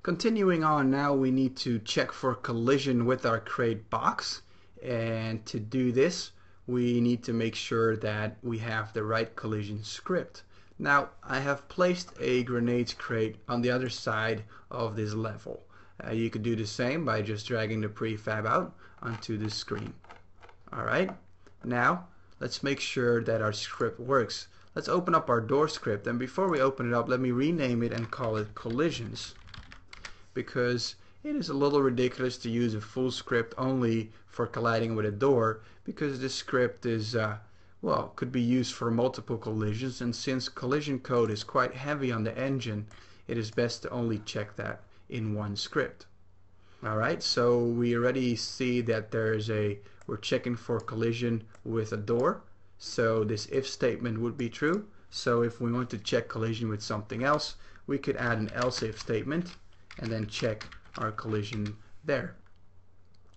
Continuing on, now we need to check for collision with our crate box, and to do this we need to make sure that we have the right collision script. Now I have placed a grenades crate on the other side of this level. You could do the same by just dragging the prefab out onto the screen. Alright, now let's make sure that our script works. Let's open up our door script, and before we open it up, let me rename it and call it collisions, because it is a little ridiculous to use a full script only for colliding with a door, because this script is well, could be used for multiple collisions, and since collision code is quite heavy on the engine, it is best to only check that in one script. Alright, so we already see that we're checking for collision with a door, so this if statement would be true. So if we want to check collision with something else, we could add an else if statement and then check our collision there.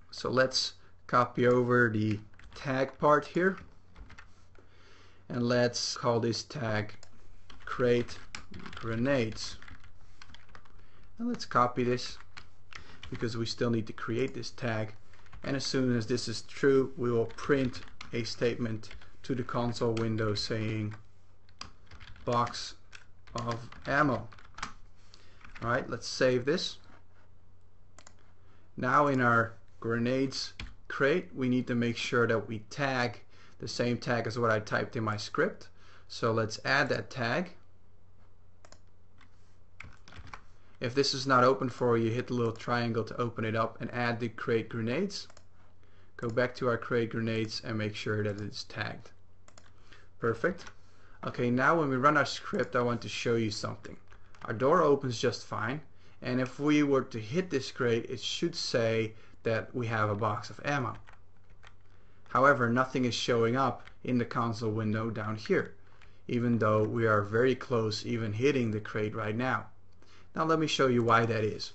So let's copy over the tag part here, and let's call this tag crate grenades, and let's copy this because we still need to create this tag, and as soon as this is true we will print a statement to the console window saying box of ammo. Alright, let's save this. Now in our grenades crate we need to make sure that we tag the same tag as what I typed in my script. So let's add that tag. If this is not open for you, hit the little triangle to open it up and add the crate grenades. Go back to our crate grenades and make sure that it's tagged. Perfect. Okay, now when we run our script I want to show you something. Our door opens just fine, and if we were to hit this crate it should say that we have a box of ammo. However, nothing is showing up in the console window down here, even though we are very close even hitting the crate right now. Now let me show you why that is.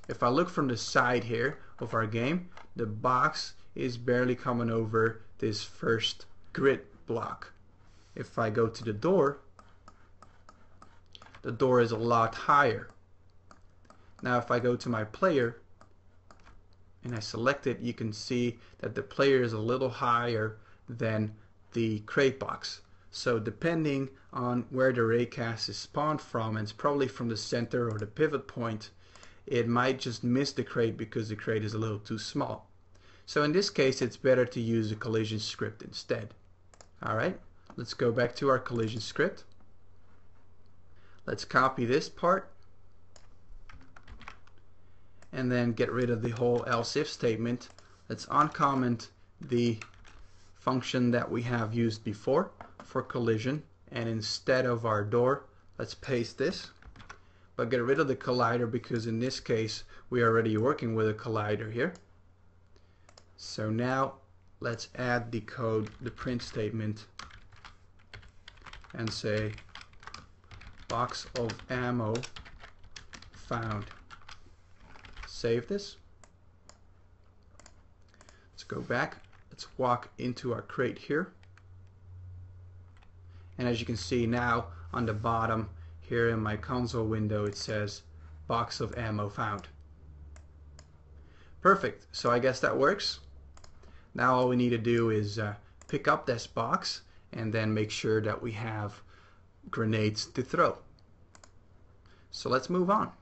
If I look from the side here of our game, the box is barely coming over this first grid block. If I go to the door is a lot higher. Now if I go to my player and I select it, you can see that the player is a little higher than the crate box. So depending on where the raycast is spawned from, and it's probably from the center or the pivot point, it might just miss the crate because the crate is a little too small. So in this case it's better to use a collision script instead. Alright, let's go back to our collision script. Let's copy this part and then get rid of the whole else if statement. Let's uncomment the function that we have used before for collision, and instead of our door let's paste this, but get rid of the collider because in this case we are already working with a collider here. So now let's add the code, the print statement, and say box of ammo found. Save this. Let's go back. Let's walk into our crate here. And as you can see now on the bottom here in my console window it says box of ammo found. Perfect. So I guess that works. Now all we need to do is pick up this box and then make sure that we have grenades to throw. So let's move on.